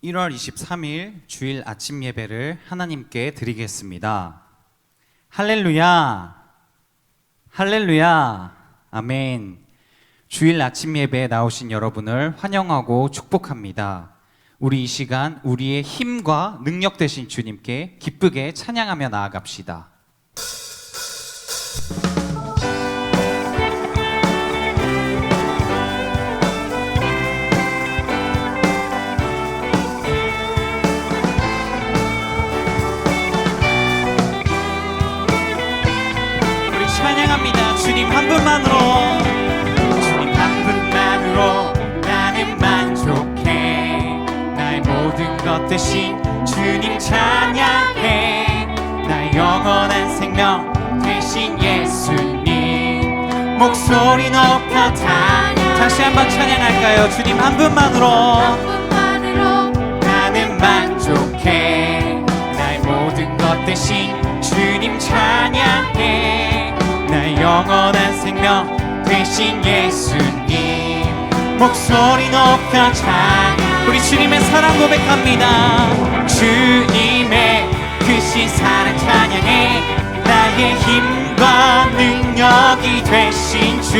1월 23일 주일 아침 예배를 하나님께 드리겠습니다. 할렐루야, 할렐루야, 아멘. 주일 아침 예배에 나오신 여러분을 환영하고 축복합니다. 우리 이 시간 우리의 힘과 능력 되신 주님께 기쁘게 찬양하며 나아갑시다. 주님 한 분만으로, 주님 한 분만으로 나는 만족해. 나의 모든 것 대신 주님 찬양해. 나의 영원한 생명 대신 예수님 목소리 높여 찬양. 다시 한번 찬양할까요? 주님 한 분만으로 나는 만족해. 나의 모든 것 대신 주님 찬양해. 나의 영원한 생명 되신 예수님 목소리 높여 찬양. 우리 주님의 사랑 고백합니다. 주님의 크신 사랑 찬양해. 나의 힘과 능력이 되신 주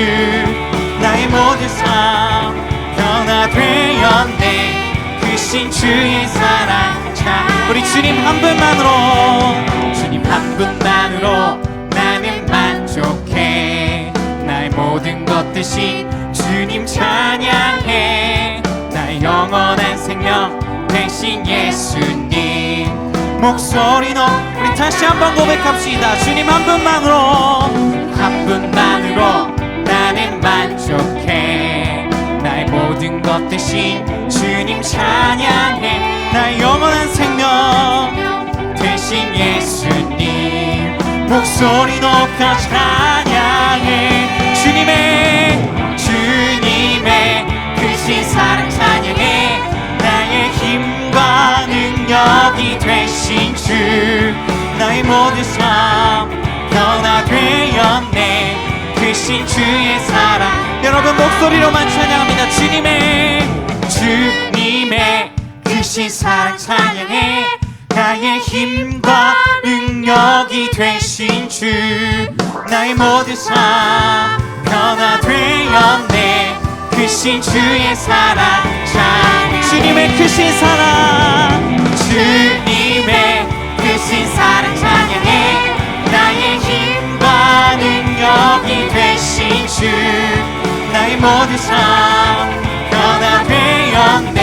나의 모든 삶 변화되었네. 크신 주의 사랑 찬양. 우리 주님 한 분만으로, 주님 한 분만으로 나는 만족해. 나의 모든 것 대신 주님 찬양해. 나의 영원한 생명 대신 예수님 목소리 높여. 우리 다시 한번 고백합시다. 주님 한 분만으로, 한 분만으로 나는 만족해. 나의 모든 것 대신 주님 찬양해. 나의 영원한 생명 대신 예수님 목소리 높여 찬양해. 주님의 크신 사랑 찬양해. 나의 힘과 능력이 되신 주 나의 모든 삶 변화되었네. 크신 주의 사랑. 여러분 목소리로만 찬양합니다. 주님의 크신 사랑 찬양해. 나의 힘과 능력이 되신 주 나의 모든 삶 변화되었네. 크신 주의 사랑 찬양. 주님의 크신 사랑, 주님의 크신 사랑 찬양해. 나의 힘과 능력이 되신 주 나의 모든 삶 변화되었네.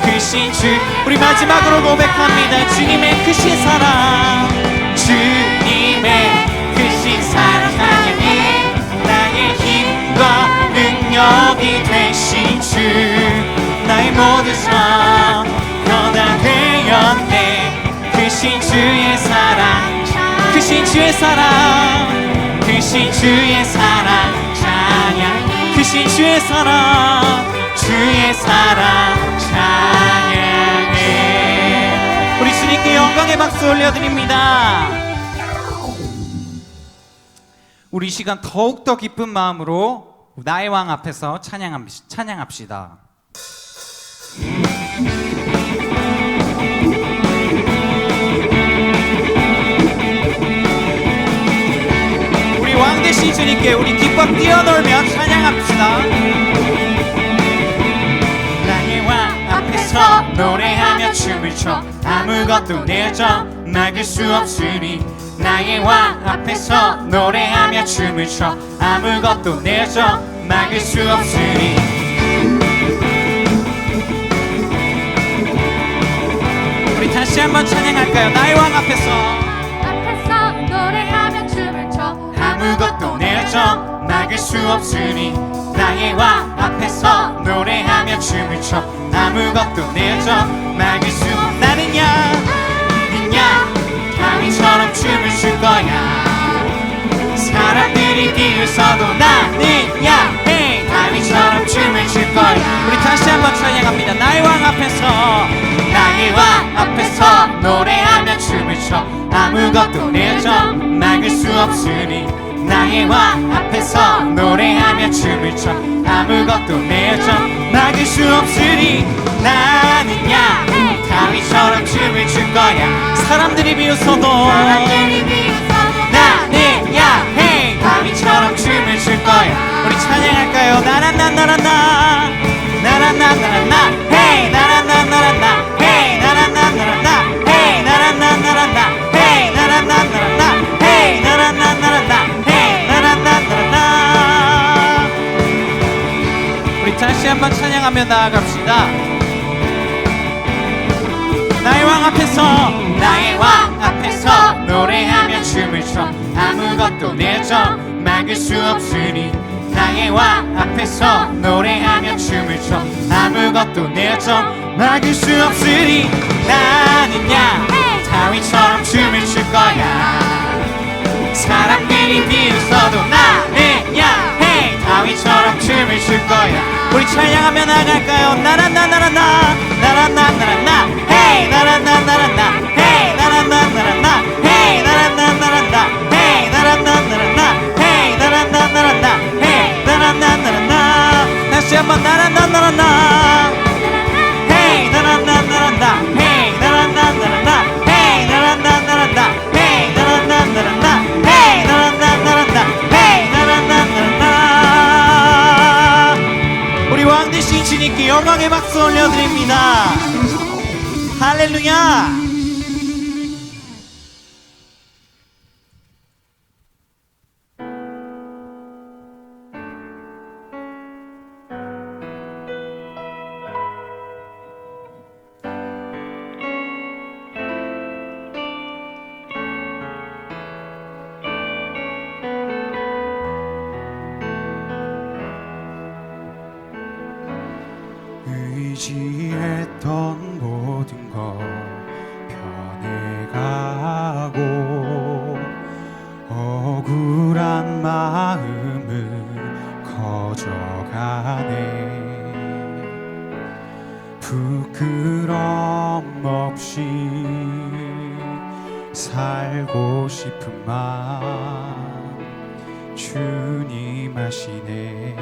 크신 주. 우리 마지막으로 고백합니다. 주님의 크신 사랑, 주님의 크신 사랑 찬양해. 나의 힘과 능력이 되신 주 나의 모든 삶 변화되었네. 크신 주의 사랑, 크신 주의 사랑, 크신 주의 사랑 찬양. 크신 주의 사랑, 주의 사랑 찬양해. 우리 주님께 영광의 박수 올려드립니다. 우리 이 시간 더욱더 기쁜 마음으로 나의 왕 앞에서 찬양합시다. 우리 왕 되신 주님께 우리 기뻐 뛰어놀며 찬양합시다. 노래하며 춤을 춰 아무것도 내줘 막을 수 없으니. 나의 왕 앞에서 노래하며 춤을 춰 아무것도 내줘 막을 수 없으니. 우리 다시 한번 찬양할까요? 나의 왕 앞에서 노래하며 춤을 춰 아무것도 내줘 막을 수 없으니. 나의 왕 앞에서 노래하며 춤을 춰 아무것도 내줘 막을 수 없. 나는야 다윗처럼 춤을 출 거야. 사람들이 비웃어도 나는야 다윗처럼 춤을 출 거야. 우리 다시 한번 찬양합니다. 나의 왕 앞에서 노래하며 춤을 춰 아무것도 내줘 막을 수 없으니. 나의 왕 앞에서 노래하며 춤을 춰 아무것도 내줘 막을 수 없으니. 나는야 다윗처럼 춤을 출 거야. 사람들이 비웃어도 나는야 헤이 다윗처럼 춤을 출 거야. 우리 찬양할까요? 나란나나란나 나란나나란나 헤이 나란나나란나 헤이 나란나나란나 헤이 나란나나란나 헤이 나란나나란나 헤이 나란나나란나 헤이 나란나나란나. 우리 다시 한번 찬양하며 나아갑시다. 나의 왕 앞에서 노래하며 춤을 춰 아무것도 내줘 막을 수 없으니. 나의 왕 앞에서 노래하며 춤을 춰 아무것도 내줘 막을 수 없으니. 나는야 다윗처럼 춤을 출 거야. 사람들이 비웃어도 나는야 헤이 다윗처럼 춤을 출 거야. 우리 찬양하며 나갈까요? 나란나나란나 나란나나란나 헤이 나란나나란나 헤이 나란나나란나 헤이 나란나나란나 헤이 나란나나란나 헤이 나란나나란나 헤이 나란나나란나. 다시 한번 나란나나란나 헤이 나란나나란나 헤이 나란나나란나 헤이 나란나나란나 헤이 나란나나란나 헤이 나란나나란나 헤이 나란나나란나. 우리 왕 되신 주님께 영광의 박수 올려드립니다. 할렐루야. 의지했던 모든 것 변해가고 억울한 마음은 커져가네. 부끄럼 없이 살고 싶은 마음 주님 아시네.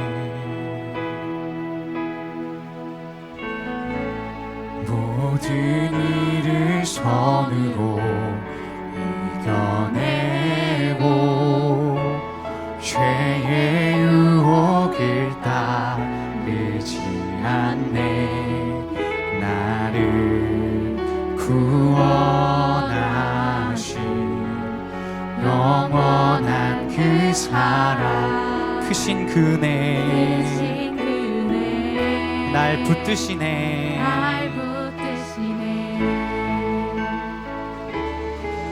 모든 일을 선으로 이겨내고 죄의 유혹을 따르지 않네. 나를 구원하신 영원한 그 사랑 크신 그네 날 붙드시네.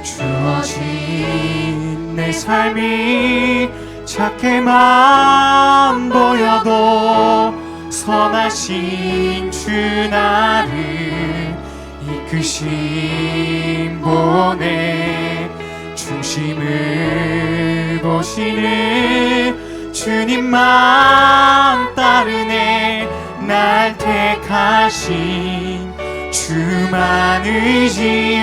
주어진 내 삶이 작게만 보여도 선하신 주 나를 이끄심 보내. 중심을 보시는 주님만 따르네. 날 택하신 주만 의지해.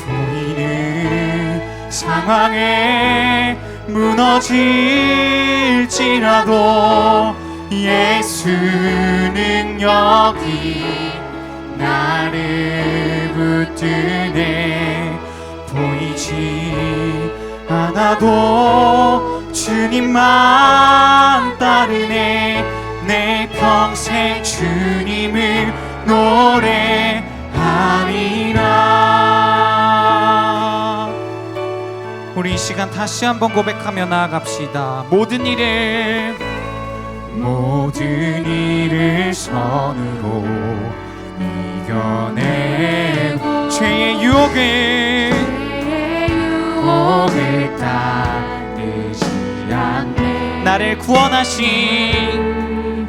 보이는 상황에 무너질지라도 예수는 여기 나를 붙드네. 보이지 않아도 주님만 따르네. 내 평생 주님을 노래하리라. 우리 이 시간 다시 한번 고백하며 나아갑시다. 모든 일을 선으로 이겨내고 죄의 유혹을 따르지 않네. 나를 구원하신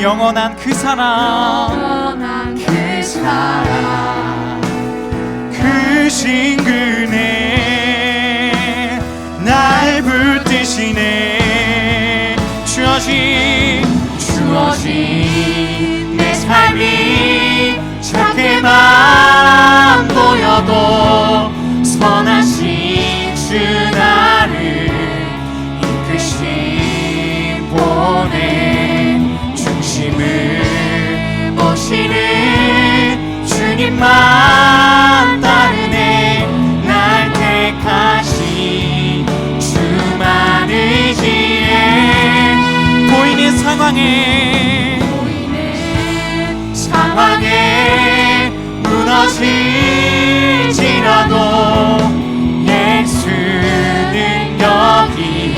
영원한 그 사랑 크신 그네 날 붙드시네. 주어진 내 삶이 작게만 보여도 선하신 주 나를 이끄신 주님만 따르네. 날 택하신 주만 의지해. 보이는 상황에 무너질지라도 예수는 여기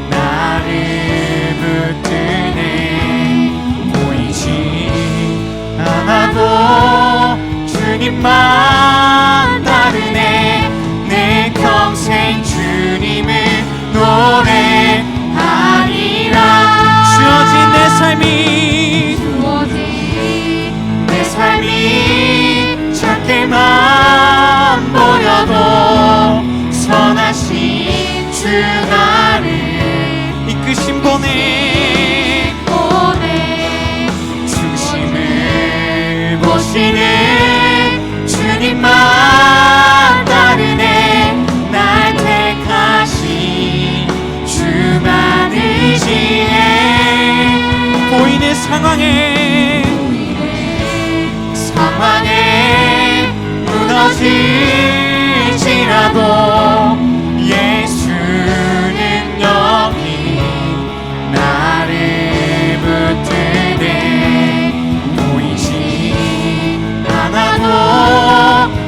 나를 붙드네. 보이지 않아도 주님만 따르네. 내 평생 주님을 노래하리라. 주어진 내 삶이 작게만 보여도 선하신 주 나를 이끄신 보내 중심을 보시는 주님만 따르네. 날 택하신 주만 의지해. 보이는 상황에 무너질지라도 예수는 여기 나를 붙드네. 보이지 않아도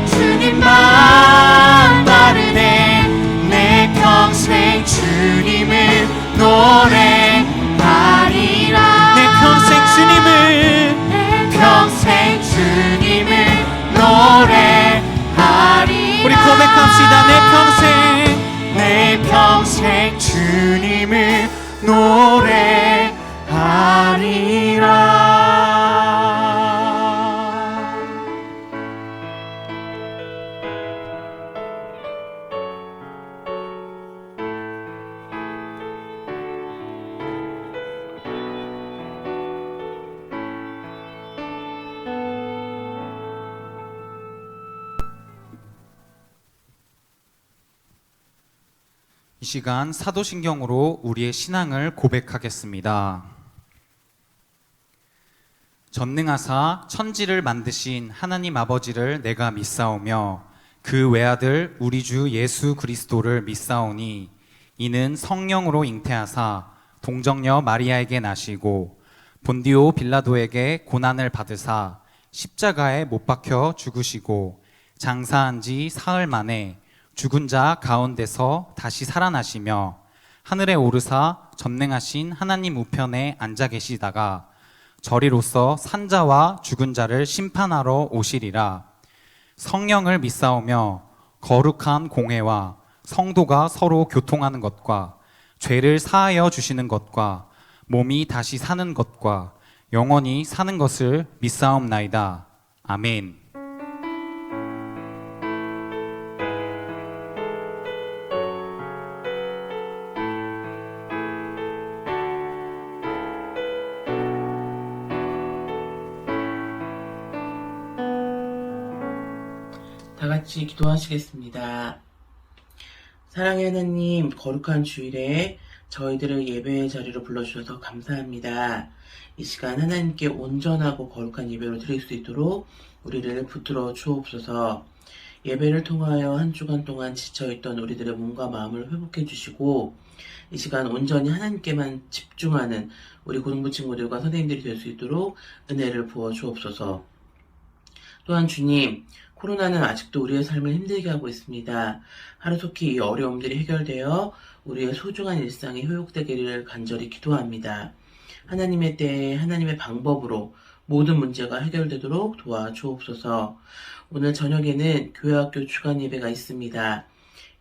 주님만 따르네. 내 평생 주님을 노래하리라. 내 평생 주님을 노래하리라. 우리 고백합시다. 내 평생 주님을 노래하리라. 이 시간 사도신경으로 우리의 신앙을 고백하겠습니다. 전능하사 천지를 만드신 하나님 아버지를 내가 믿사오며 그 외아들 우리 주 예수 그리스도를 믿사오니 이는 성령으로 잉태하사 동정녀 마리아에게 나시고 본디오 빌라도에게 고난을 받으사 십자가에 못 박혀 죽으시고 장사한 지 사흘 만에 죽은 자 가운데서 다시 살아나시며 하늘에 오르사 전능하신 하나님 우편에 앉아 계시다가 저리로서 산자와 죽은 자를 심판하러 오시리라. 성령을 믿사오며 거룩한 공회와 성도가 서로 교통하는 것과 죄를 사하여 주시는 것과 몸이 다시 사는 것과 영원히 사는 것을 믿사옵나이다. 아멘. 다 같이 기도하시겠습니다. 사랑의 하나님, 거룩한 주일에 저희들을 예배의 자리로 불러주셔서 감사합니다. 이 시간 하나님께 온전하고 거룩한 예배로 드릴 수 있도록 우리를 붙들어 주옵소서. 예배를 통하여 한 주간 동안 지쳐있던 우리들의 몸과 마음을 회복해 주시고 이 시간 온전히 하나님께만 집중하는 우리 고등부 친구들과 선생님들이 될 수 있도록 은혜를 부어 주옵소서. 또한 주님, 코로나는 아직도 우리의 삶을 힘들게 하고 있습니다. 하루속히 이 어려움들이 해결되어 우리의 소중한 일상이 회복되기를 간절히 기도합니다. 하나님의 때에 하나님의 방법으로 모든 문제가 해결되도록 도와주옵소서. 오늘 저녁에는 교회학교 주간 예배가 있습니다.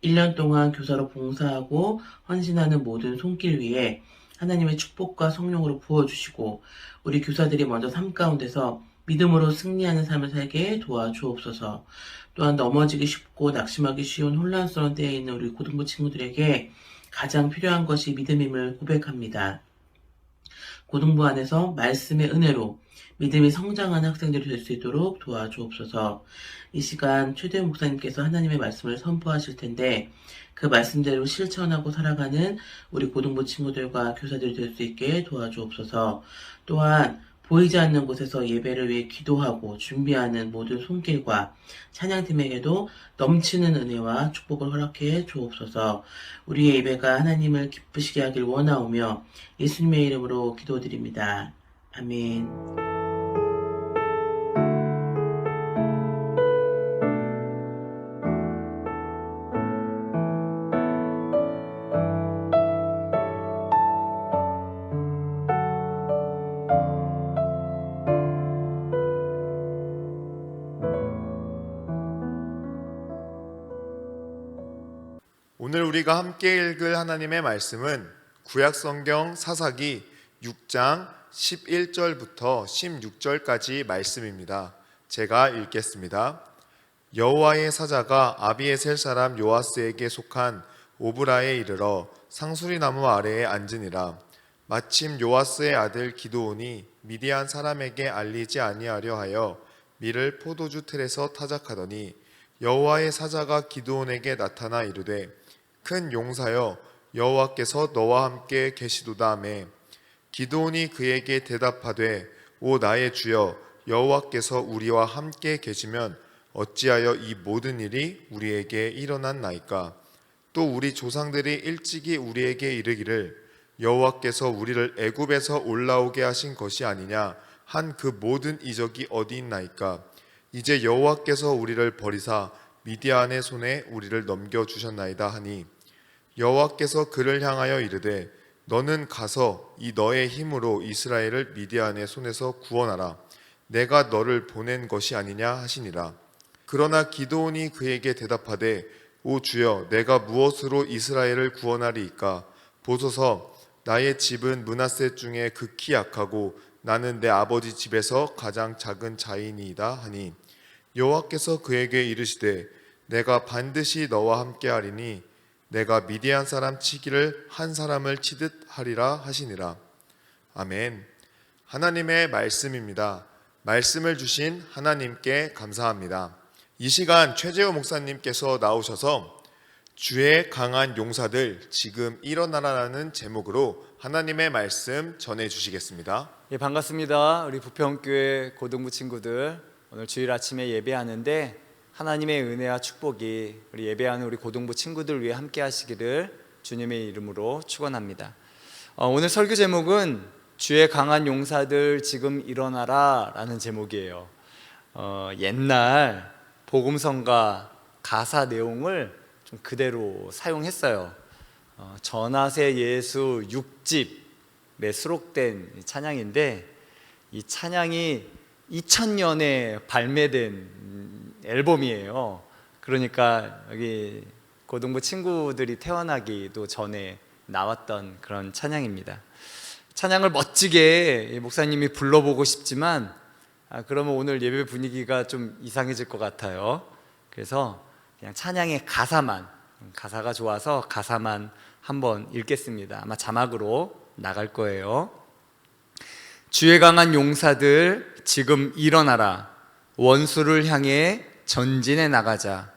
1년 동안 교사로 봉사하고 헌신하는 모든 손길 위에 하나님의 축복과 성령으로 부어주시고 우리 교사들이 먼저 삶 가운데서 믿음으로 승리하는 삶을 살게 도와주옵소서. 또한 넘어지기 쉽고 낙심하기 쉬운 혼란스러운 때에 있는 우리 고등부 친구들에게 가장 필요한 것이 믿음임을 고백합니다. 고등부 안에서 말씀의 은혜로 믿음이 성장하는 학생들이 될 수 있도록 도와주옵소서. 이 시간 최대훈 목사님께서 하나님의 말씀을 선포하실 텐데 그 말씀대로 실천하고 살아가는 우리 고등부 친구들과 교사들이 될 수 있게 도와주옵소서. 또한 보이지 않는 곳에서 예배를 위해 기도하고 준비하는 모든 손길과 찬양팀에게도 넘치는 은혜와 축복을 허락해 주옵소서. 우리의 예배가 하나님을 기쁘시게 하길 원하오며 예수님의 이름으로 기도드립니다. 아멘. 오늘 우리가 함께 읽을 하나님의 말씀은 구약성경 사사기 6장 11절부터 16절까지 말씀입니다. 제가 읽겠습니다. 여호와의 사자가 아비에셀 사람 요아스에게 속한 오브라에 이르러 상수리나무 아래에 앉으니라. 마침 요아스의 아들 기드온이 미디안 사람에게 알리지 아니하려 하여 밀을 포도주 틀에서 타작하더니 여호와의 사자가 기드온에게 나타나 이르되 큰 용사여 여호와께서 너와 함께 계시도다 하매 기드온이 그에게 대답하되 오 나의 주여 여호와께서 우리와 함께 계시면 어찌하여 이 모든 일이 우리에게 일어났나이까. 또 우리 조상들이 일찍이 우리에게 이르기를 여호와께서 우리를 애굽에서 올라오게 하신 것이 아니냐 한 그 모든 이적이 어디 있나이까. 이제 여호와께서 우리를 버리사 미디안의 손에 우리를 넘겨주셨나이다 하니 여호와께서 그를 향하여 이르되 너는 가서 이 너의 힘으로 이스라엘을 미디안의 손에서 구원하라. 내가 너를 보낸 것이 아니냐 하시니라. 그러나 기드온이 그에게 대답하되 오 주여 내가 무엇으로 이스라엘을 구원하리이까. 보소서 나의 집은 므낫세 중에 극히 약하고 나는 내 아버지 집에서 가장 작은 자이니이다 하니 여호와께서 그에게 이르시되 내가 반드시 너와 함께하리니 내가 미디안 사람 치기를 한 사람을 치듯 하리라 하시니라. 아멘. 하나님의 말씀입니다. 말씀을 주신 하나님께 감사합니다. 이 시간 최재호 목사님께서 나오셔서 주의 강한 용사들 지금 일어나라라는 제목으로 하나님의 말씀 전해 주시겠습니다. 예, 반갑습니다. 우리 부평교회 고등부 친구들, 오늘 주일 아침에 예배하는데 하나님의 은혜와 축복이 우리 예배하는 우리 고등부 친구들 위해 함께 하시기를 주님의 이름으로 축원합니다. 오늘 설교 제목은 주의 강한 용사들 지금 일어나라 라는 제목이에요. 옛날 복음성가 가사 내용을 좀 그대로 사용했어요. 전하세 예수 6집에 수록된 찬양인데 이 찬양이 2000년에 발매된 앨범이에요. 그러니까 여기 고등부 친구들이 태어나기도 전에 나왔던 그런 찬양입니다. 찬양을 멋지게 목사님이 불러보고 싶지만 그러면 오늘 예배 분위기가 좀 이상해질 것 같아요. 그래서 그냥 찬양의 가사가 좋아서 가사만 한번 읽겠습니다. 아마 자막으로 나갈 거예요. 주의 강한 용사들 지금 일어나라. 원수를 향해 전진해 나가자.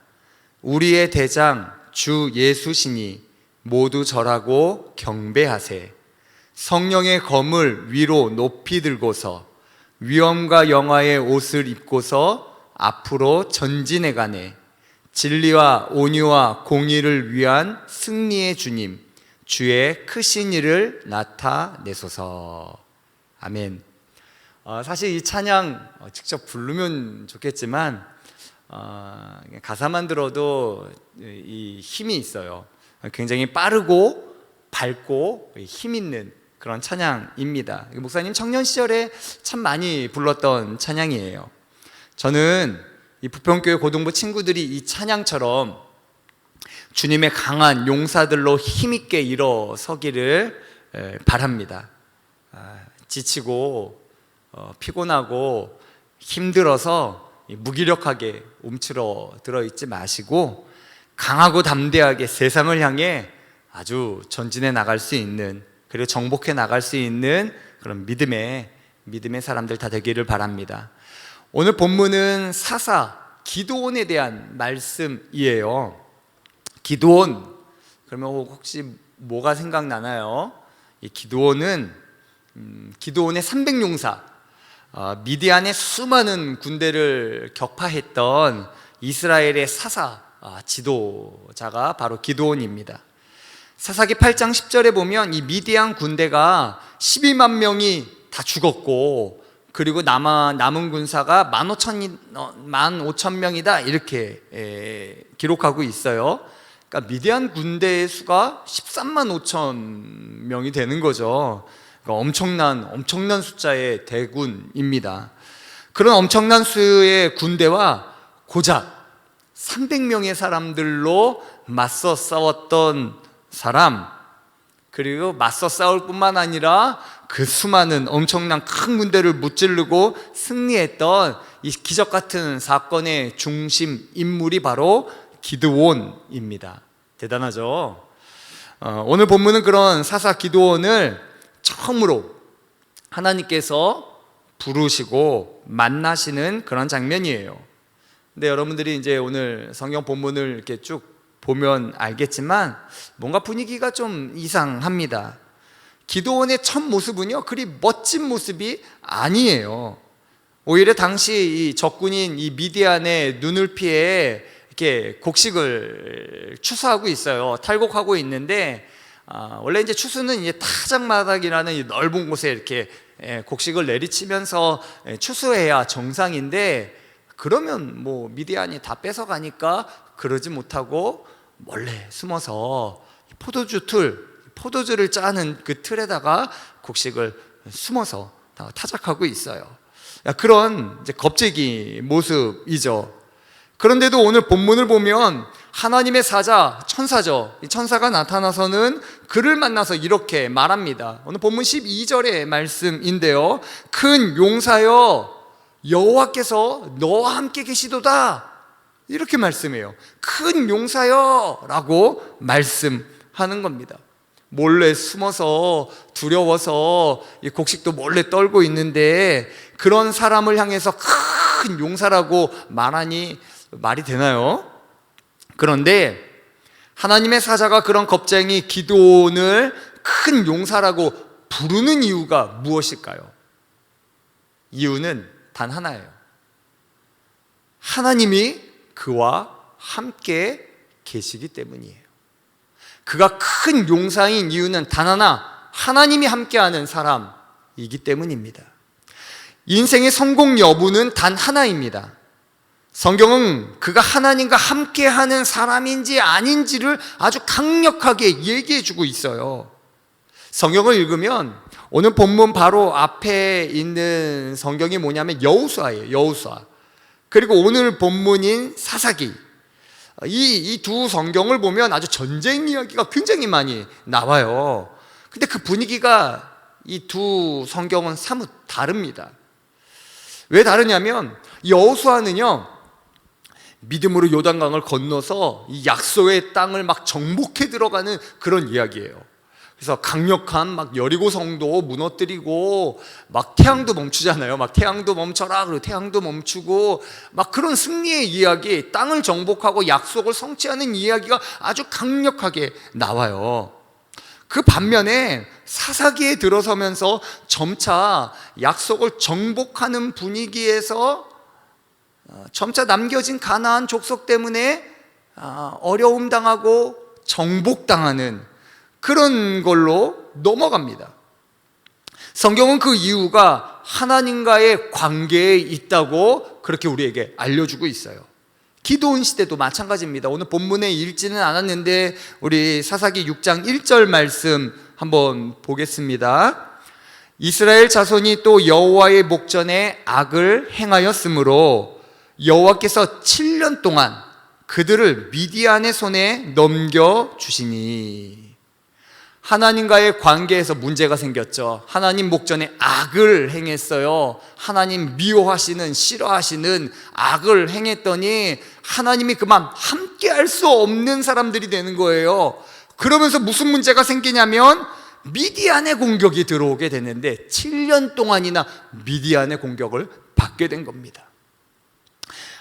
우리의 대장 주 예수시니 모두 절하고 경배하세. 성령의 검을 위로 높이 들고서 위엄과 영화의 옷을 입고서 앞으로 전진해 가네. 진리와 온유와 공의를 위한 승리의 주님 주의 크신 일을 나타내소서. 아멘. 사실 이 찬양 직접 부르면 좋겠지만 가사만 들어도 이 힘이 있어요. 굉장히 빠르고 밝고 힘 있는 그런 찬양입니다. 목사님 청년 시절에 참 많이 불렀던 찬양이에요. 저는 이 부평교회 고등부 친구들이 이 찬양처럼 주님의 강한 용사들로 힘있게 일어서기를 바랍니다. 지치고 피곤하고 힘들어서 무기력하게 움츠러들어 있지 마시고 강하고 담대하게 세상을 향해 아주 전진해 나갈 수 있는, 그리고 정복해 나갈 수 있는 그런 믿음의 사람들 다 되기를 바랍니다. 오늘 본문은 사사 기드온에 대한 말씀이에요. 기드온, 그러면 혹시 뭐가 생각나나요? 이 기드온은 기드온의 300용사, 미디안의 수많은 군대를 격파했던 이스라엘의 사사 지도자가 바로 기드온입니다. 사사기 8장 10절에 보면 이 미디안 군대가 12만 명이 다 죽었고, 그리고 남은 군사가 15,000명이다 이렇게 기록하고 있어요. 그러니까 미디안 군대의 수가 13만 5천 명이 되는 거죠. 그러니까 엄청난 숫자의 대군입니다. 그런 엄청난 수의 군대와 고작 300명의 사람들로 맞서 싸웠던 사람, 그리고 맞서 싸울 뿐만 아니라 그 수많은 엄청난 큰 군대를 무찌르고 승리했던 이 기적 같은 사건의 중심 인물이 바로 기드온입니다. 대단하죠? 오늘 본문은 그런 사사 기드온을 처음으로 하나님께서 부르시고 만나시는 그런 장면이에요. 근데 여러분들이 이제 오늘 성경 본문을 이렇게 쭉 보면 알겠지만 뭔가 분위기가 좀 이상합니다. 기드온의 첫 모습은요, 그리 멋진 모습이 아니에요. 오히려 당시 이 적군인 이 미디안의 눈을 피해 이렇게 곡식을 추수하고 있어요. 탈곡하고 있는데, 원래 이제 추수는 이제 타작마당이라는 이 넓은 곳에 이렇게 곡식을 내리치면서 추수해야 정상인데, 그러면 뭐 미디안이 다 뺏어가니까 그러지 못하고 몰래 숨어서 포도주를 짜는 그 틀에다가 곡식을 숨어서 타작하고 있어요. 그런 이제 겁쟁이 모습이죠. 그런데도 오늘 본문을 보면 하나님의 사자, 천사죠. 이 천사가 나타나서는 그를 만나서 이렇게 말합니다. 오늘 본문 12절의 말씀인데요. 큰 용사여, 여호와께서 너와 함께 계시도다. 이렇게 말씀해요. 큰 용사여 라고 말씀하는 겁니다. 몰래 숨어서 두려워서 이 곡식도 몰래 떨고 있는데 그런 사람을 향해서 큰 용사라고 말하니 말이 되나요? 그런데 하나님의 사자가 그런 겁쟁이 기드온을 큰 용사라고 부르는 이유가 무엇일까요? 이유는 단 하나예요. 하나님이 그와 함께 계시기 때문이에요. 그가 큰 용사인 이유는 단 하나, 하나님이 함께하는 사람이기 때문입니다. 인생의 성공 여부는 단 하나입니다. 성경은 그가 하나님과 함께하는 사람인지 아닌지를 아주 강력하게 얘기해주고 있어요. 성경을 읽으면 오늘 본문 바로 앞에 있는 성경이 뭐냐면 여호수아예요. 여호수아. 그리고 오늘 본문인 사사기. 이 두 성경을 보면 아주 전쟁 이야기가 굉장히 많이 나와요. 근데 그 분위기가 이 두 성경은 사뭇 다릅니다. 왜 다르냐면 여호수아는요, 믿음으로 요단강을 건너서 이 약속의 땅을 막 정복해 들어가는 그런 이야기예요. 그래서 강력한 막 여리고 성도 무너뜨리고 막 태양도 멈추잖아요. 막 태양도 멈춰라, 그리고 태양도 멈추고 막 그런 승리의 이야기, 땅을 정복하고 약속을 성취하는 이야기가 아주 강력하게 나와요. 그 반면에 사사기에 들어서면서 점차 약속을 정복하는 분위기에서 점차 남겨진 가나안 족속 때문에 어려움 당하고 정복당하는 그런 걸로 넘어갑니다. 성경은 그 이유가 하나님과의 관계에 있다고 그렇게 우리에게 알려주고 있어요. 기드온 시대도 마찬가지입니다. 오늘 본문에 읽지는 않았는데 우리 사사기 6장 1절 말씀 한번 보겠습니다. 이스라엘 자손이 또 여호와의 목전에 악을 행하였으므로 여호와께서 7년 동안 그들을 미디안의 손에 넘겨주시니. 하나님과의 관계에서 문제가 생겼죠. 하나님 목전에 악을 행했어요. 하나님 미워하시는, 싫어하시는 악을 행했더니 하나님이 그만 함께 할 수 없는 사람들이 되는 거예요. 그러면서 무슨 문제가 생기냐면 미디안의 공격이 들어오게 되는데 7년 동안이나 미디안의 공격을 받게 된 겁니다.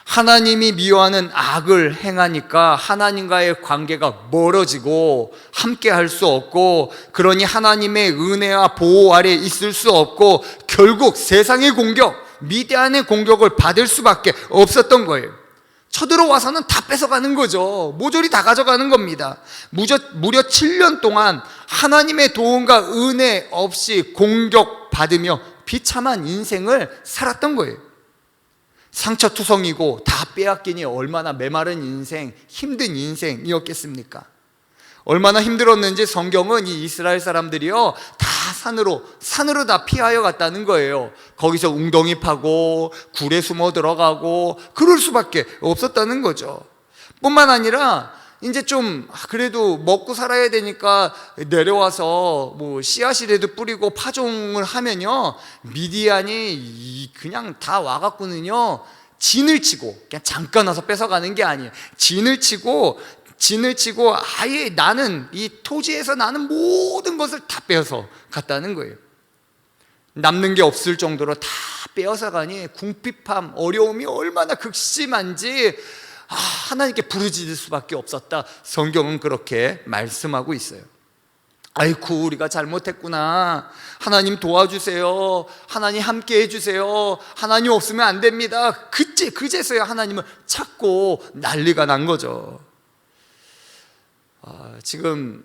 하나님이 미워하는 악을 행하니까 하나님과의 관계가 멀어지고 함께 할 수 없고, 그러니 하나님의 은혜와 보호 아래 있을 수 없고, 결국 세상의 공격, 미디안의 공격을 받을 수밖에 없었던 거예요. 쳐들어와서는 다 뺏어가는 거죠. 모조리 다 가져가는 겁니다. 무려 7년 동안 하나님의 도움과 은혜 없이 공격받으며 비참한 인생을 살았던 거예요. 상처투성이고 다 빼앗기니 얼마나 메마른 인생, 힘든 인생이었겠습니까? 얼마나 힘들었는지 성경은 이 이스라엘 사람들이요 다 산으로 다 피하여 갔다는 거예요. 거기서 웅덩이 파고 굴에 숨어 들어가고 그럴 수밖에 없었다는 거죠. 뿐만 아니라 이제 좀 그래도 먹고 살아야 되니까 내려와서 뭐 씨앗이라도 뿌리고 파종을 하면요 미디안이 그냥 다 와갖고는요 진을 치고 그냥 잠깐 와서 뺏어가는 게 아니에요. 진을 치고 아예 나는 이 토지에서 나는 모든 것을 다 빼어서 갔다는 거예요. 남는 게 없을 정도로 다 빼어서 가니 궁핍함, 어려움이 얼마나 극심한지 하나님께 부르짖을 수밖에 없었다. 성경은 그렇게 말씀하고 있어요. 아이쿠 우리가 잘못했구나. 하나님 도와주세요. 하나님 함께 해주세요. 하나님 없으면 안 됩니다. 그제서야 하나님을 찾고 난리가 난 거죠. 지금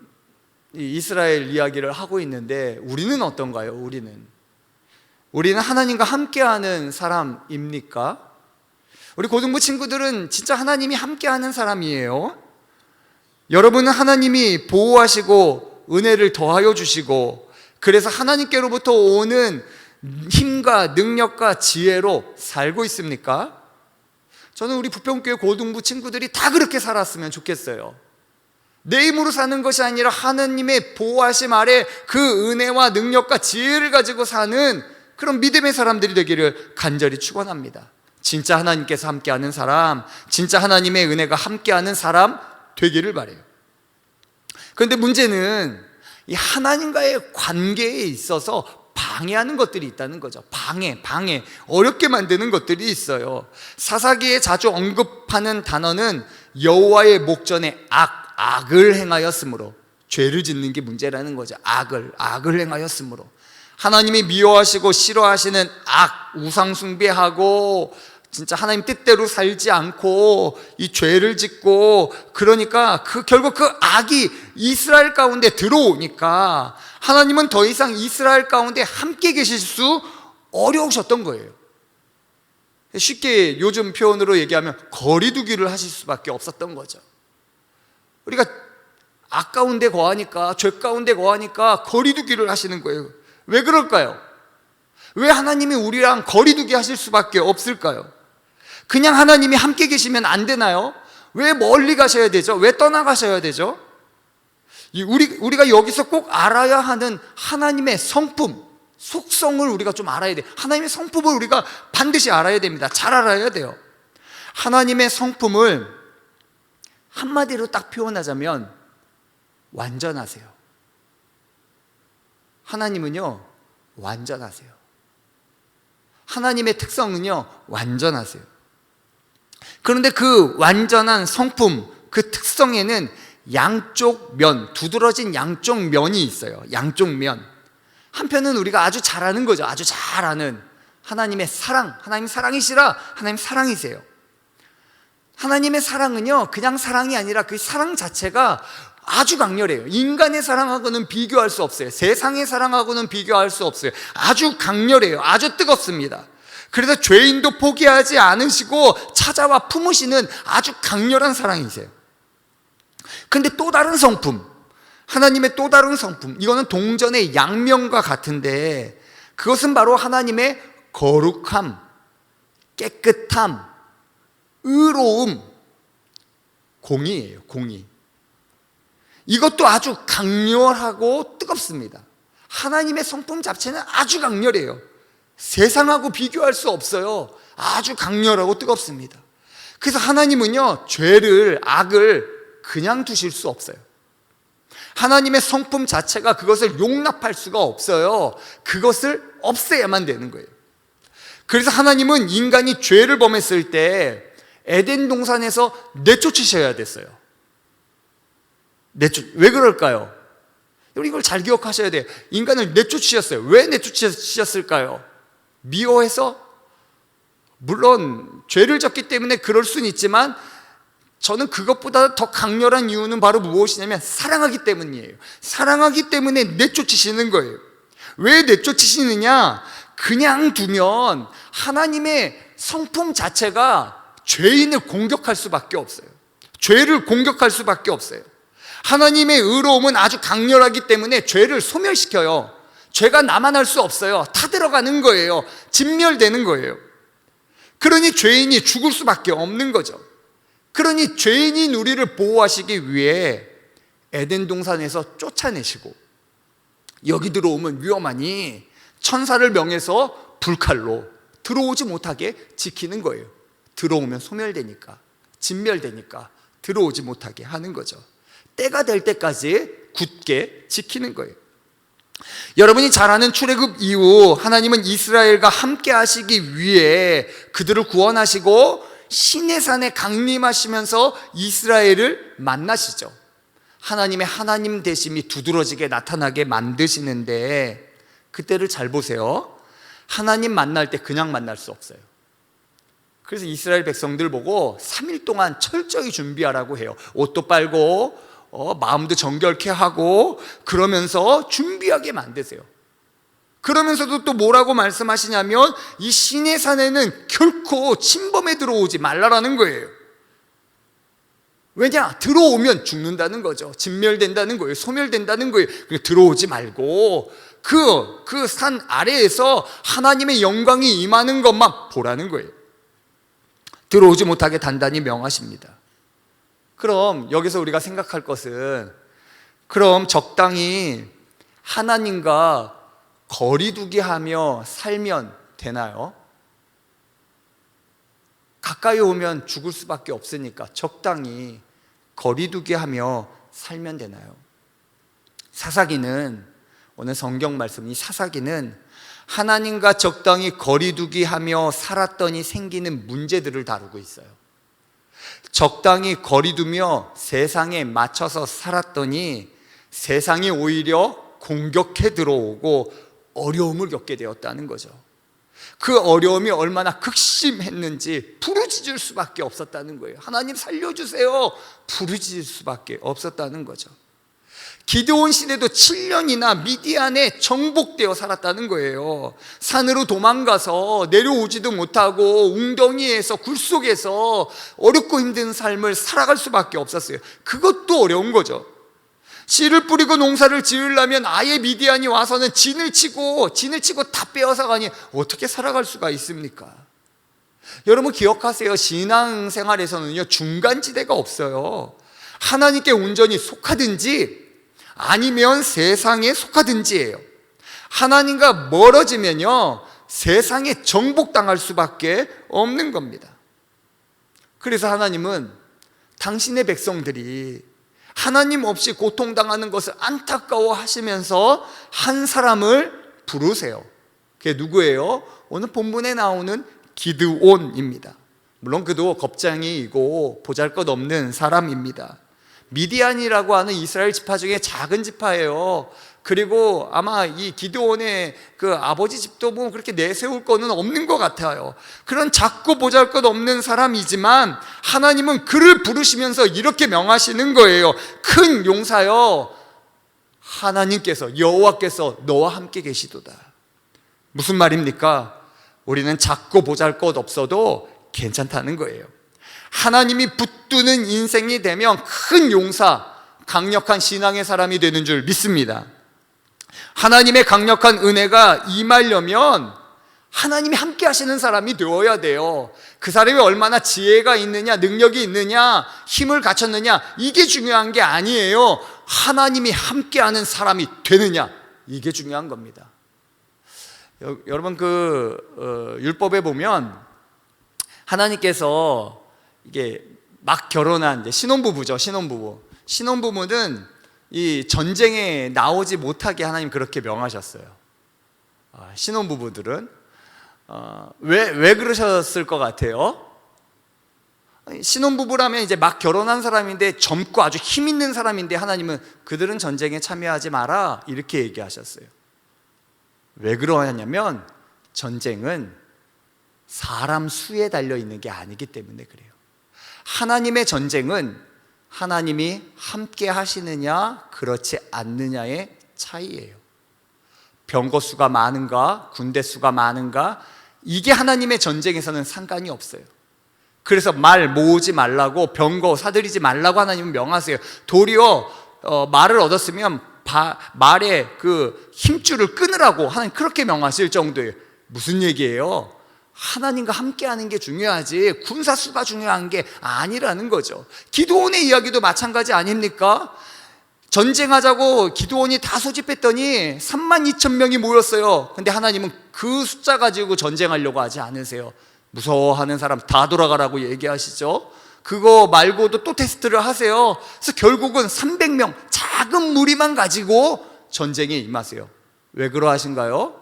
이 이스라엘 이야기를 하고 있는데 우리는 어떤가요? 우리는 하나님과 함께하는 사람입니까? 우리 고등부 친구들은 진짜 하나님이 함께하는 사람이에요. 여러분은 하나님이 보호하시고 은혜를 더하여 주시고 그래서 하나님께로부터 오는 힘과 능력과 지혜로 살고 있습니까? 저는 우리 부평교회 고등부 친구들이 다 그렇게 살았으면 좋겠어요. 내 힘으로 사는 것이 아니라 하나님의 보호하심 아래 그 은혜와 능력과 지혜를 가지고 사는 그런 믿음의 사람들이 되기를 간절히 축원합니다. 진짜 하나님께서 함께하는 사람, 진짜 하나님의 은혜가 함께하는 사람 되기를 바라요. 그런데 문제는 이 하나님과의 관계에 있어서 방해하는 것들이 있다는 거죠. 방해, 어렵게 만드는 것들이 있어요. 사사기에 자주 언급하는 단어는 여호와의 목전에 악을 행하였으므로, 죄를 짓는 게 문제라는 거죠. 악을 행하였으므로 하나님이 미워하시고 싫어하시는 우상 숭배하고 진짜 하나님 뜻대로 살지 않고 이 죄를 짓고, 그러니까 결국 그 악이 이스라엘 가운데 들어오니까 하나님은 더 이상 이스라엘 가운데 함께 계실 수 어려우셨던 거예요. 쉽게 요즘 표현으로 얘기하면 거리두기를 하실 수밖에 없었던 거죠. 우리가 악 가운데 거하니까, 죄 가운데 거하니까 거리두기를 하시는 거예요. 왜 그럴까요? 왜 하나님이 우리랑 거리두기 하실 수밖에 없을까요? 그냥 하나님이 함께 계시면 안 되나요? 왜 멀리 가셔야 되죠? 왜 떠나가셔야 되죠? 우리가 여기서 꼭 알아야 하는 하나님의 성품, 속성을 우리가 좀 알아야 돼요. 하나님의 성품을 우리가 반드시 알아야 됩니다. 잘 알아야 돼요. 하나님의 성품을 한마디로 딱 표현하자면 완전하세요. 하나님은요, 완전하세요. 하나님의 특성은요, 완전하세요. 그런데 그 완전한 성품, 그 특성에는 양쪽 면, 두드러진 양쪽 면이 있어요. 양쪽 면. 한편은 우리가 아주 잘 아는 거죠. 아주 잘 아는 하나님의 사랑. 하나님 사랑이시라. 하나님 사랑이세요. 하나님의 사랑은요, 그냥 사랑이 아니라 그 사랑 자체가 아주 강렬해요. 인간의 사랑하고는 비교할 수 없어요. 세상의 사랑하고는 비교할 수 없어요. 아주 강렬해요. 아주 뜨겁습니다. 그래서 죄인도 포기하지 않으시고 찾아와 품으시는 아주 강렬한 사랑이세요. 근데 또 다른 성품, 하나님의 또 다른 성품, 이거는 동전의 양면과 같은데 그것은 바로 하나님의 거룩함, 깨끗함, 의로움, 공의예요. 공의. 이것도 아주 강렬하고 뜨겁습니다. 하나님의 성품 자체는 아주 강렬해요. 세상하고 비교할 수 없어요. 아주 강렬하고 뜨겁습니다. 그래서 하나님은요, 죄를, 악을 그냥 두실 수 없어요. 하나님의 성품 자체가 그것을 용납할 수가 없어요. 그것을 없애야만 되는 거예요. 그래서 하나님은 인간이 죄를 범했을 때 에덴 동산에서 내쫓으셔야 됐어요. 왜 그럴까요? 이걸 잘 기억하셔야 돼요. 인간을 내쫓으셨어요. 왜 내쫓으셨을까요? 미워해서? 물론 죄를 졌기 때문에 그럴 수는 있지만 저는 그것보다 더 강렬한 이유는 바로 무엇이냐면 사랑하기 때문이에요. 사랑하기 때문에 내쫓으시는 거예요. 왜 내쫓으시느냐? 그냥 두면 하나님의 성품 자체가 죄인을 공격할 수밖에 없어요. 죄를 공격할 수밖에 없어요. 하나님의 의로움은 아주 강렬하기 때문에 죄를 소멸시켜요. 죄가 나만 할 수 없어요. 타들어가는 거예요. 진멸되는 거예요. 그러니 죄인이 죽을 수밖에 없는 거죠. 그러니 죄인인 우리를 보호하시기 위해 에덴 동산에서 쫓아내시고 여기 들어오면 위험하니 천사를 명해서 불칼로 들어오지 못하게 지키는 거예요. 들어오면 소멸되니까, 진멸되니까 들어오지 못하게 하는 거죠. 때가 될 때까지 굳게 지키는 거예요. 여러분이 잘 아는 출애굽 이후 하나님은 이스라엘과 함께 하시기 위해 그들을 구원하시고 시내산에 강림하시면서 이스라엘을 만나시죠. 하나님의 하나님 되심이 두드러지게 나타나게 만드시는데 그때를 잘 보세요. 하나님 만날 때 그냥 만날 수 없어요. 그래서 이스라엘 백성들 보고 3일 동안 철저히 준비하라고 해요. 옷도 빨고 마음도 정결케 하고 그러면서 준비하게 만드세요. 그러면서도 또 뭐라고 말씀하시냐면 이 시내산에는 결코 침범에 들어오지 말라라는 거예요. 왜냐? 들어오면 죽는다는 거죠. 진멸된다는 거예요. 소멸된다는 거예요. 들어오지 말고 그 산 아래에서 하나님의 영광이 임하는 것만 보라는 거예요. 들어오지 못하게 단단히 명하십니다. 그럼 여기서 우리가 생각할 것은 그럼 적당히 하나님과 거리두기 하며 살면 되나요? 가까이 오면 죽을 수밖에 없으니까 적당히 거리두기 하며 살면 되나요? 사사기는 오늘 성경 말씀 이 사사기는 하나님과 적당히 거리두기 하며 살았더니 생기는 문제들을 다루고 있어요. 적당히 거리두며 세상에 맞춰서 살았더니 세상이 오히려 공격해 들어오고 어려움을 겪게 되었다는 거죠. 그 어려움이 얼마나 극심했는지 부르짖을 수밖에 없었다는 거예요. 하나님 살려주세요. 부르짖을 수밖에 없었다는 거죠. 기드온 시대도 7년이나 미디안에 정복되어 살았다는 거예요. 산으로 도망가서 내려오지도 못하고 웅덩이에서 굴속에서 어렵고 힘든 삶을 살아갈 수밖에 없었어요. 그것도 어려운 거죠. 씨를 뿌리고 농사를 지으려면 아예 미디안이 와서는 진을 치고 다 빼앗아가니 어떻게 살아갈 수가 있습니까? 여러분 기억하세요. 신앙생활에서는요 중간지대가 없어요. 하나님께 온전히 속하든지 아니면 세상에 속하든지예요. 하나님과 멀어지면요 세상에 정복당할 수밖에 없는 겁니다. 그래서 하나님은 당신의 백성들이 하나님 없이 고통당하는 것을 안타까워 하시면서 한 사람을 부르세요. 그게 누구예요? 오늘 본문에 나오는 기드온입니다. 물론 그도 겁쟁이이고 보잘것없는 사람입니다. 미디안이라고 하는 이스라엘 지파 중에 작은 지파예요. 그리고 아마 이 기드온의 그 아버지 집도 뭐 그렇게 내세울 거는 없는 것 같아요. 그런 작고 보잘것없는 사람이지만 하나님은 그를 부르시면서 이렇게 명하시는 거예요. 큰 용사여, 하나님께서 여호와께서 너와 함께 계시도다. 무슨 말입니까? 우리는 작고 보잘것없어도 괜찮다는 거예요. 하나님이 붙드는 인생이 되면 큰 용사, 강력한 신앙의 사람이 되는 줄 믿습니다. 하나님의 강력한 은혜가 임하려면 하나님이 함께 하시는 사람이 되어야 돼요. 그 사람이 얼마나 지혜가 있느냐, 능력이 있느냐, 힘을 갖췄느냐, 이게 중요한 게 아니에요. 하나님이 함께하는 사람이 되느냐, 이게 중요한 겁니다. 여러분 율법에 보면 하나님께서 이게 막 결혼한 신혼부부죠. 신혼부부는 이 전쟁에 나오지 못하게 하나님 그렇게 명하셨어요. 신혼부부들은 왜 그러셨을 것 같아요? 신혼부부라면 이제 막 결혼한 사람인데 젊고 아주 힘 있는 사람인데 하나님은 그들은 전쟁에 참여하지 마라 이렇게 얘기하셨어요. 왜 그러냐면 전쟁은 사람 수에 달려 있는 게 아니기 때문에 그래요. 하나님의 전쟁은 하나님이 함께 하시느냐 그렇지 않느냐의 차이예요. 병거 수가 많은가 군대 수가 많은가 이게 하나님의 전쟁에서는 상관이 없어요. 그래서 말 모으지 말라고 병거 사들이지 말라고 하나님은 명하세요. 도리어 말을 얻었으면 말의 그 힘줄을 끊으라고 하나님 그렇게 명하실 정도예요. 무슨 얘기예요? 하나님과 함께하는 게 중요하지 군사 수가 중요한 게 아니라는 거죠. 기드온의 이야기도 마찬가지 아닙니까? 전쟁하자고 기드온이 다 소집했더니 32,000명이 모였어요. 근데 하나님은 그 숫자 가지고 전쟁하려고 하지 않으세요. 무서워하는 사람 다 돌아가라고 얘기하시죠. 그거 말고도 또 테스트를 하세요. 그래서 결국은 300명 작은 무리만 가지고 전쟁에 임하세요. 왜 그러하신가요?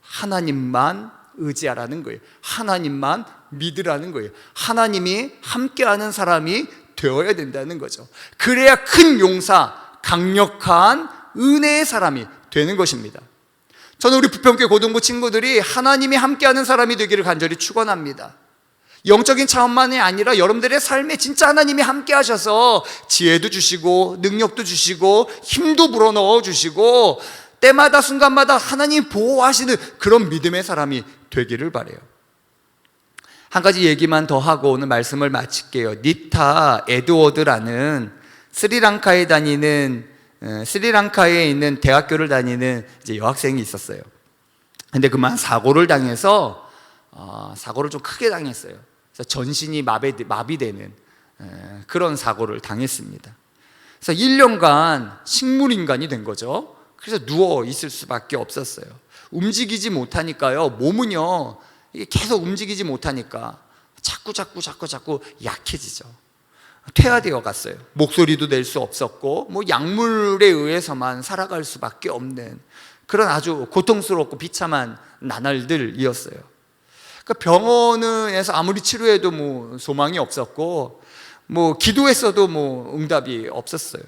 하나님만 의지하라는 거예요. 하나님만 믿으라는 거예요. 하나님이 함께하는 사람이 되어야 된다는 거죠. 그래야 큰 용사, 강력한 은혜의 사람이 되는 것입니다. 저는 우리 부평교회 고등부 친구들이 하나님이 함께하는 사람이 되기를 간절히 축원합니다. 영적인 차원만이 아니라 여러분들의 삶에 진짜 하나님이 함께 하셔서 지혜도 주시고 능력도 주시고 힘도 불어넣어 주시고 때마다 순간마다 하나님 보호하시는 그런 믿음의 사람이 되기를 바라요. 한 가지 얘기만 더 하고 오늘 말씀을 마칠게요. 니타 에드워드라는 스리랑카에 있는 대학교를 다니는 이제 여학생이 있었어요. 근데 그만 사고를 당해서 사고를 좀 크게 당했어요. 그래서 전신이 마비되는 그런 사고를 당했습니다. 그래서 1년간 식물인간이 된 거죠. 그래서 누워 있을 수밖에 없었어요. 움직이지 못하니까요. 몸은요 이게 계속 움직이지 못하니까 자꾸 약해지죠. 퇴화되어 갔어요. 목소리도 낼 수 없었고 뭐 약물에 의해서만 살아갈 수밖에 없는 그런 아주 고통스럽고 비참한 나날들이었어요. 그러니까 병원에서 아무리 치료해도 뭐 소망이 없었고 뭐 기도했어도 뭐 응답이 없었어요.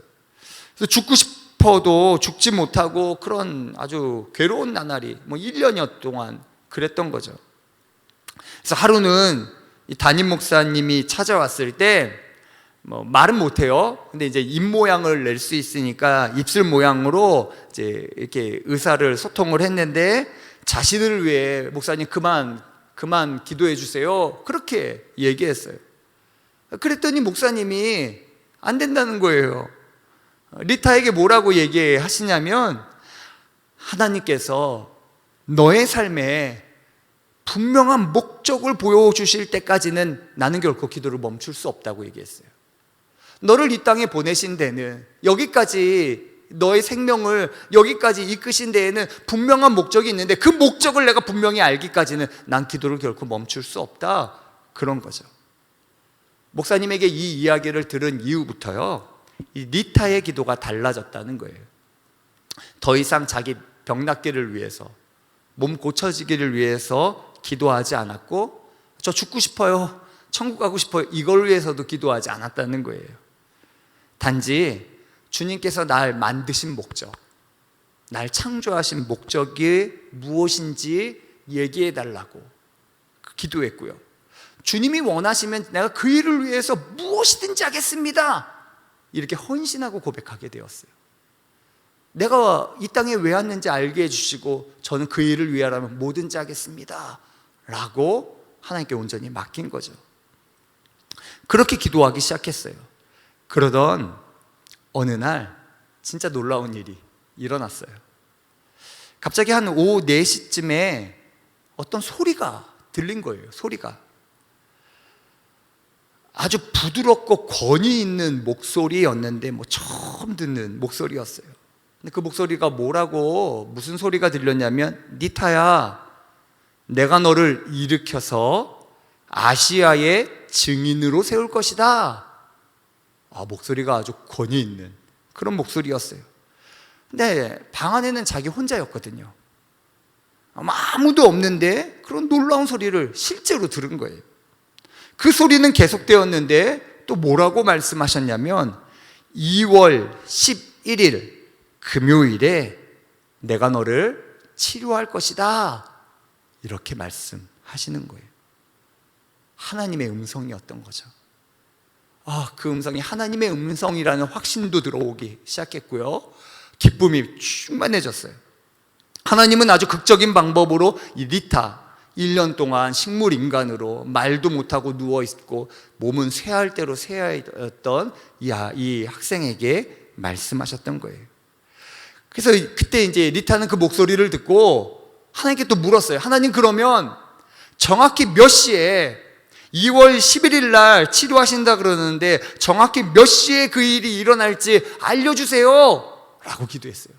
그래서 죽고 싶어도 죽지 못하고 그런 아주 괴로운 나날이 뭐 1년여 동안 그랬던 거죠. 그래서 하루는 이 담임 목사님이 찾아왔을 때 뭐 말은 못해요. 근데 이제 입 모양을 낼 수 있으니까 입술 모양으로 이제 이렇게 의사를 소통을 했는데 자신을 위해 목사님 그만 기도해 주세요. 그렇게 얘기했어요. 그랬더니 목사님이 안 된다는 거예요. 리타에게 뭐라고 얘기하시냐면 하나님께서 너의 삶에 분명한 목적을 보여주실 때까지는 나는 결코 기도를 멈출 수 없다고 얘기했어요. 너를 이 땅에 보내신 데는 여기까지 너의 생명을 여기까지 이끄신 데에는 분명한 목적이 있는데 그 목적을 내가 분명히 알기까지는 난 기도를 결코 멈출 수 없다 그런 거죠. 목사님에게 이 이야기를 들은 이후부터요 이 니타의 기도가 달라졌다는 거예요. 더 이상 자기 병 낫기를 위해서 몸 고쳐지기를 위해서 기도하지 않았고 저 죽고 싶어요 천국 가고 싶어요 이걸 위해서도 기도하지 않았다는 거예요. 단지 주님께서 날 만드신 목적, 날 창조하신 목적이 무엇인지 얘기해 달라고 기도했고요. 주님이 원하시면 내가 그 일을 위해서 무엇이든지 하겠습니다 이렇게 헌신하고 고백하게 되었어요. 내가 이 땅에 왜 왔는지 알게 해주시고 저는 그 일을 위하라면 뭐든지 하겠습니다 라고 하나님께 온전히 맡긴 거죠. 그렇게 기도하기 시작했어요. 그러던 어느 날 진짜 놀라운 일이 일어났어요. 갑자기 한 오후 4시쯤에 어떤 소리가 들린 거예요. 소리가 아주 부드럽고 권위 있는 목소리였는데 뭐 처음 듣는 목소리였어요. 근데 그 목소리가 뭐라고 무슨 소리가 들렸냐면 니타야 내가 너를 일으켜서 아시아의 증인으로 세울 것이다. 목소리가 아주 권위 있는 그런 목소리였어요. 근데 방 안에는 자기 혼자였거든요. 아무도 없는데 그런 놀라운 소리를 실제로 들은 거예요. 그 소리는 계속되었는데 또 뭐라고 말씀하셨냐면 2월 11일 금요일에 내가 너를 치료할 것이다 이렇게 말씀하시는 거예요. 하나님의 음성이었던 거죠. 그 음성이 하나님의 음성이라는 확신도 들어오기 시작했고요. 기쁨이 충만해졌어요. 하나님은 아주 극적인 방법으로 이 리타 1년 동안 식물 인간으로 말도 못하고 누워있고 몸은 쇠할 대로 쇠하였던 이 학생에게 말씀하셨던 거예요. 그래서 그때 이제 리타는 그 목소리를 듣고 하나님께 또 물었어요. 하나님, 그러면 정확히 몇 시에 2월 11일 날 치료하신다 그러는데 정확히 몇 시에 그 일이 일어날지 알려주세요 라고 기도했어요.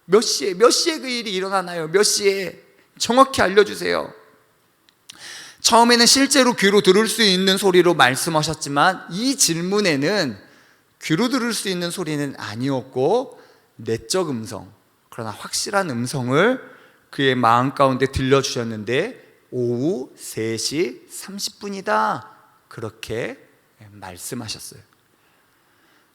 몇 시에 그 일이 일어나나요? 몇 시에 정확히 알려주세요. 처음에는 실제로 귀로 들을 수 있는 소리로 말씀하셨지만 이 질문에는 귀로 들을 수 있는 소리는 아니었고 내적 음성, 그러나 확실한 음성을 그의 마음 가운데 들려주셨는데 오후 3시 30분이다 그렇게 말씀하셨어요.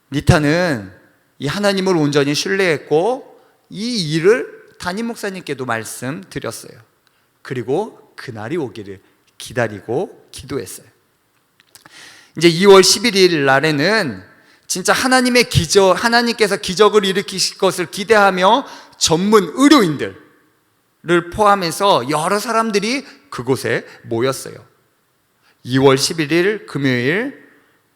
리타는 이 하나님을 온전히 신뢰했고 이 일을 담임 목사님께도 말씀드렸어요. 그리고 그날이 오기를 기다리고 기도했어요. 이제 2월 11일 날에는 진짜 하나님께서 기적을 일으키실 것을 기대하며 전문 의료인들을 포함해서 여러 사람들이 그곳에 모였어요. 2월 11일 금요일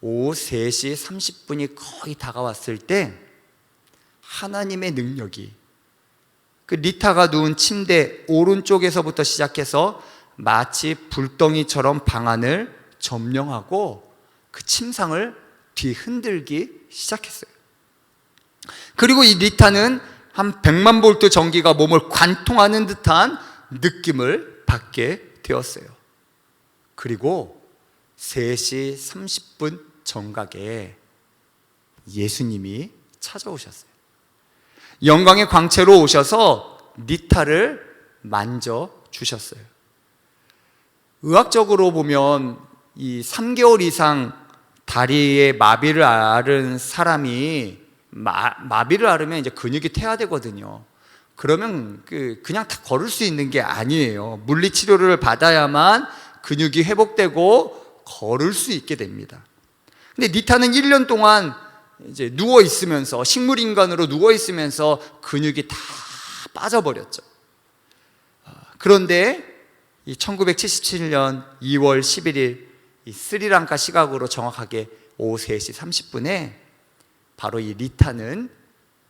오후 3시 30분이 거의 다가왔을 때 하나님의 능력이 그 리타가 누운 침대 오른쪽에서부터 시작해서 마치 불덩이처럼 방안을 점령하고 그 침상을 뒤흔들기 시작했어요. 그리고 이 리타는 한 100만 볼트 전기가 몸을 관통하는 듯한 느낌을 받게 되었어요. 그리고 3시 30분 정각에 예수님이 찾아오셨어요. 영광의 광채로 오셔서 리타를 만져주셨어요. 의학적으로 보면 이 3개월 이상 다리에 마비를 앓은 사람이 마비를 앓으면 이제 근육이 퇴화되거든요. 그러면 그냥 다 걸을 수 있는 게 아니에요. 물리치료를 받아야만 근육이 회복되고 걸을 수 있게 됩니다. 근데 리타는 1년 동안 이제 누워 있으면서 식물 인간으로 누워 있으면서 근육이 다 빠져버렸죠. 그런데 이 1977년 2월 11일 이 스리랑카 시각으로 정확하게 오후 3시 30분에 바로 이 리타는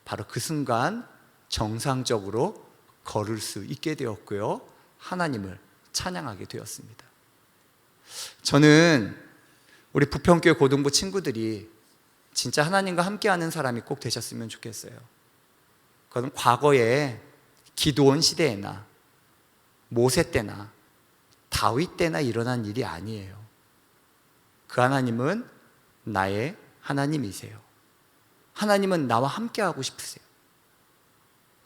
바로 그 순간 정상적으로 걸을 수 있게 되었고요. 하나님을 찬양하게 되었습니다. 저는 우리 부평교회 고등부 친구들이 진짜 하나님과 함께하는 사람이 꼭 되셨으면 좋겠어요. 그건 과거에 기드온 시대에나 모세 때나 다윗 때나 일어난 일이 아니에요. 그 하나님은 나의 하나님이세요. 하나님은 나와 함께하고 싶으세요.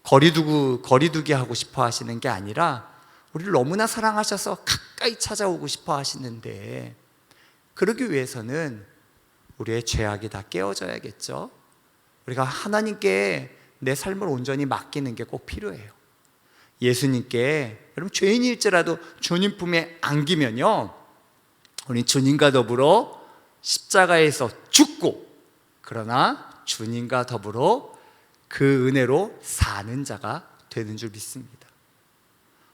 거리두기 하고 싶어 하시는 게 아니라 우리를 너무나 사랑하셔서 가까이 찾아오고 싶어 하시는데, 그러기 위해서는 우리의 죄악이 다 깨어져야겠죠. 우리가 하나님께 내 삶을 온전히 맡기는 게 꼭 필요해요. 예수님께, 여러분 죄인일지라도 주님 품에 안기면요, 우리 주님과 더불어 십자가에서 죽고, 그러나 주님과 더불어 그 은혜로 사는 자가 되는 줄 믿습니다.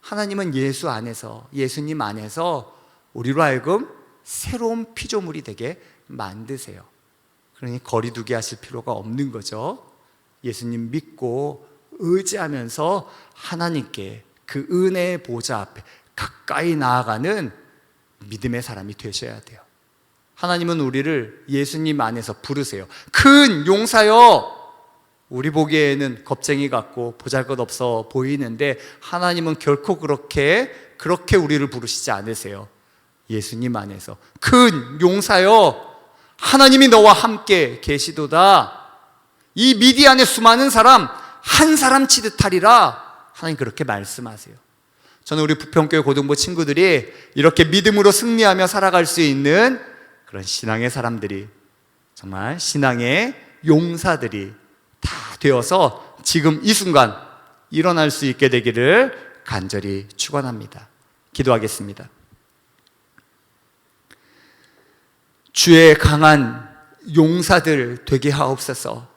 하나님은 예수님 안에서 우리로 하여금 새로운 피조물이 되게 만드세요. 그러니 거리두기 하실 필요가 없는 거죠. 예수님 믿고 의지하면서 하나님께 그 은혜의 보좌 앞에 가까이 나아가는 믿음의 사람이 되셔야 돼요. 하나님은 우리를 예수님 안에서 부르세요. 큰 용사여. 우리 보기에는 겁쟁이 같고 보잘것없어 보이는데 하나님은 결코 그렇게 우리를 부르시지 않으세요. 예수님 안에서 큰 용사여, 하나님이 너와 함께 계시도다. 이 미디안의 수많은 사람 한 사람 치듯 하리라. 하나님 그렇게 말씀하세요. 저는 우리 부평교회 고등부 친구들이 이렇게 믿음으로 승리하며 살아갈 수 있는 그런 신앙의 사람들이, 정말 신앙의 용사들이 다 되어서 지금 이 순간 일어날 수 있게 되기를 간절히 축원합니다. 기도하겠습니다. 주의 강한 용사들 되게 하옵소서.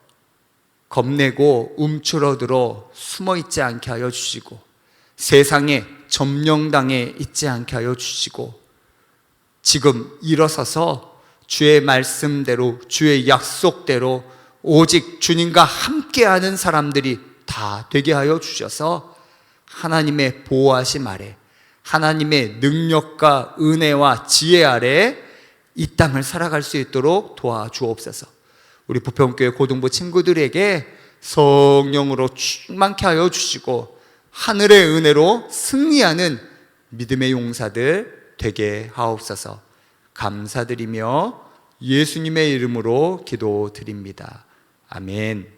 겁내고 움츠러들어 숨어있지 않게 하여 주시고 세상에 점령당해 있지 않게 하여 주시고 지금 일어서서 주의 말씀대로 주의 약속대로 오직 주님과 함께하는 사람들이 다 되게 하여 주셔서 하나님의 보호하심 아래 하나님의 능력과 은혜와 지혜 아래 이 땅을 살아갈 수 있도록 도와주옵소서. 우리 부평교회 고등부 친구들에게 성령으로 충만케 하여 주시고 하늘의 은혜로 승리하는 믿음의 용사들 되게 하옵소서. 감사드리며 예수님의 이름으로 기도드립니다. 아멘.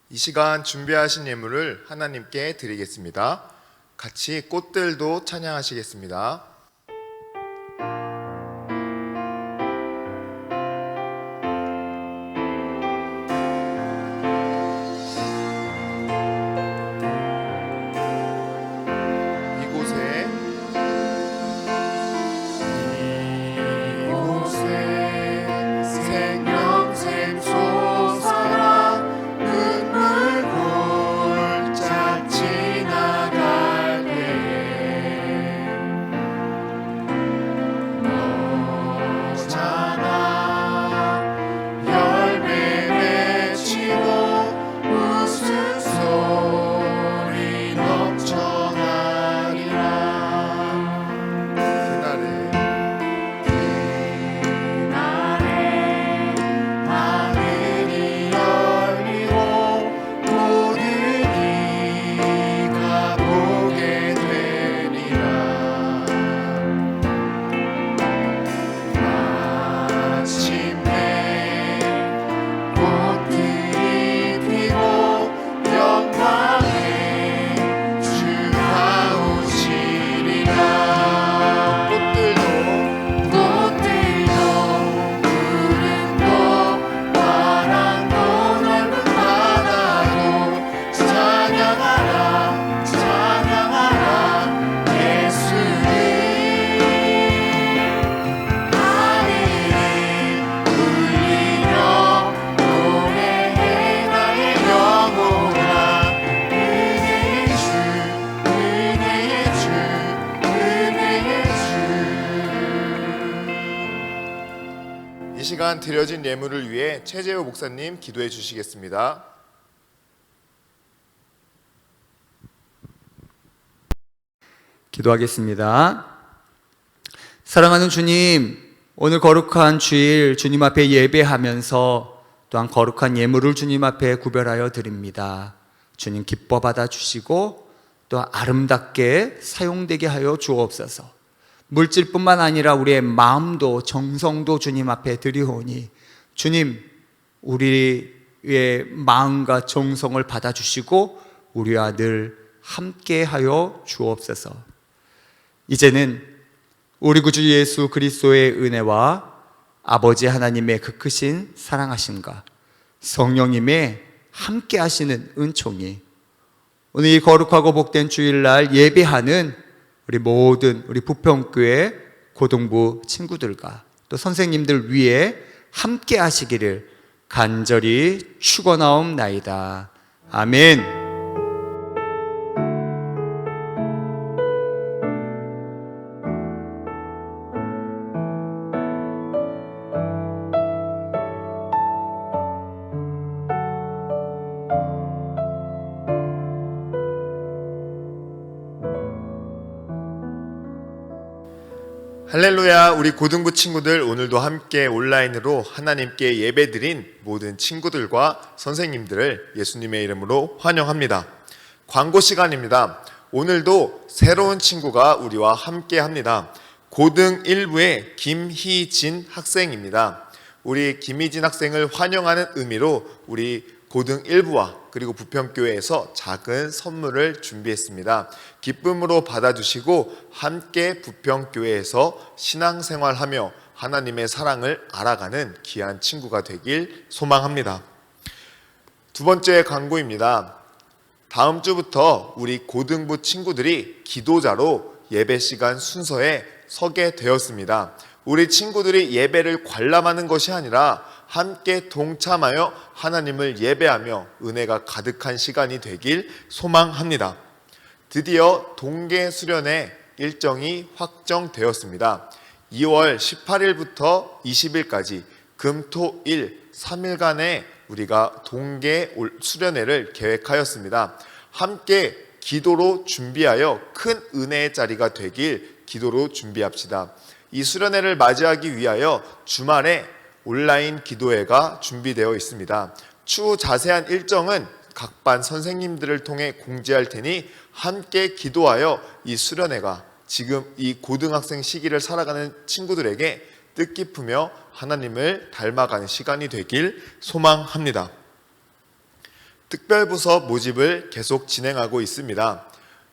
이 시간 준비하신 예물을 하나님께 드리겠습니다. 같이 꽃들도 찬양하시겠습니다. 시간 드려진 예물을 위해 최재호 목사님 기도해 주시겠습니다. 기도하겠습니다. 사랑하는 주님, 오늘 거룩한 주일 주님 앞에 예배하면서 또한 거룩한 예물을 주님 앞에 구별하여 드립니다. 주님 기뻐 받아주시고 또 아름답게 사용되게 하여 주옵소서. 물질뿐만 아니라 우리의 마음도 정성도 주님 앞에 드리오니 주님 우리의 마음과 정성을 받아주시고 우리와 늘 함께하여 주옵소서. 이제는 우리 구주 예수 그리스도의 은혜와 아버지 하나님의 그 크신 사랑하심과 성령님의 함께하시는 은총이 오늘 이 거룩하고 복된 주일날 예배하는 우리 모든 우리 부평교회 고등부 친구들과 또 선생님들 위해 함께 하시기를 간절히 축원하옵나이다. 아멘. 할렐루야. 우리 고등부 친구들 오늘도 함께 온라인으로 하나님께 예배드린 모든 친구들과 선생님들을 예수님의 이름으로 환영합니다. 광고 시간입니다. 오늘도 새로운 친구가 우리와 함께 합니다. 고등 1부의 김희진 학생입니다. 우리 김희진 학생을 환영하는 의미로 우리 고등 1부와 그리고 부평교회에서 작은 선물을 준비했습니다. 기쁨으로 받아주시고 함께 부평교회에서 신앙생활하며 하나님의 사랑을 알아가는 귀한 친구가 되길 소망합니다. 두 번째 광고입니다. 다음 주부터 우리 고등부 친구들이 기도자로 예배 시간 순서에 서게 되었습니다. 우리 친구들이 예배를 관람하는 것이 아니라 함께 동참하여 하나님을 예배하며 은혜가 가득한 시간이 되길 소망합니다. 드디어 동계 수련회 일정이 확정되었습니다. 2월 18일부터 20일까지 금, 토, 일 3일간의 우리가 동계 수련회를 계획하였습니다. 함께 기도로 준비하여 큰 은혜의 자리가 되길 기도로 준비합시다. 이 수련회를 맞이하기 위하여 주말에 온라인 기도회가 준비되어 있습니다. 추후 자세한 일정은 각 반 선생님들을 통해 공지할 테니 함께 기도하여 이 수련회가 지금 이 고등학생 시기를 살아가는 친구들에게 뜻깊으며 하나님을 닮아가는 시간이 되길 소망합니다. 특별부서 모집을 계속 진행하고 있습니다.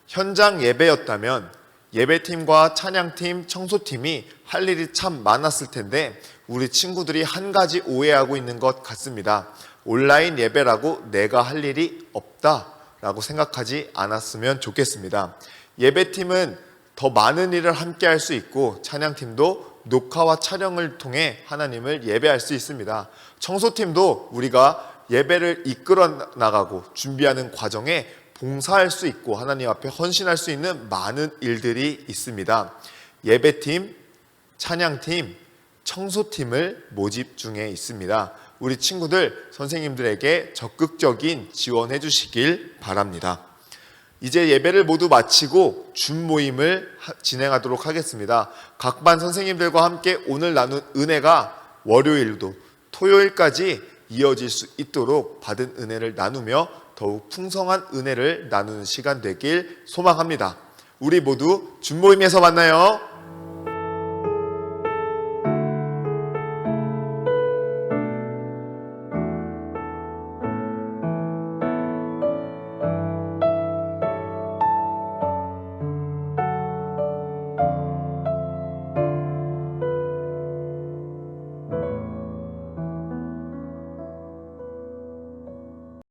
현장 예배였다면 예배팀과 찬양팀, 청소팀이 할 일이 참 많았을 텐데 우리 친구들이 한 가지 오해하고 있는 것 같습니다. 온라인 예배라고 내가 할 일이 없다라고 생각하지 않았으면 좋겠습니다. 예배팀은 더 많은 일을 함께 할 수 있고 찬양팀도 녹화와 촬영을 통해 하나님을 예배할 수 있습니다. 청소팀도 우리가 예배를 이끌어 나가고 준비하는 과정에 봉사할 수 있고 하나님 앞에 헌신할 수 있는 많은 일들이 있습니다. 예배팀, 찬양팀, 청소팀을 모집 중에 있습니다. 우리 친구들, 선생님들에게 적극적인 지원해 주시길 바랍니다. 이제 예배를 모두 마치고 줌 모임을 진행하도록 하겠습니다. 각 반 선생님들과 함께 오늘 나눈 은혜가 월요일도 토요일까지 이어질 수 있도록 받은 은혜를 나누며 더욱 풍성한 은혜를 나누는 시간 되길 소망합니다. 우리 모두 줌 모임에서 만나요.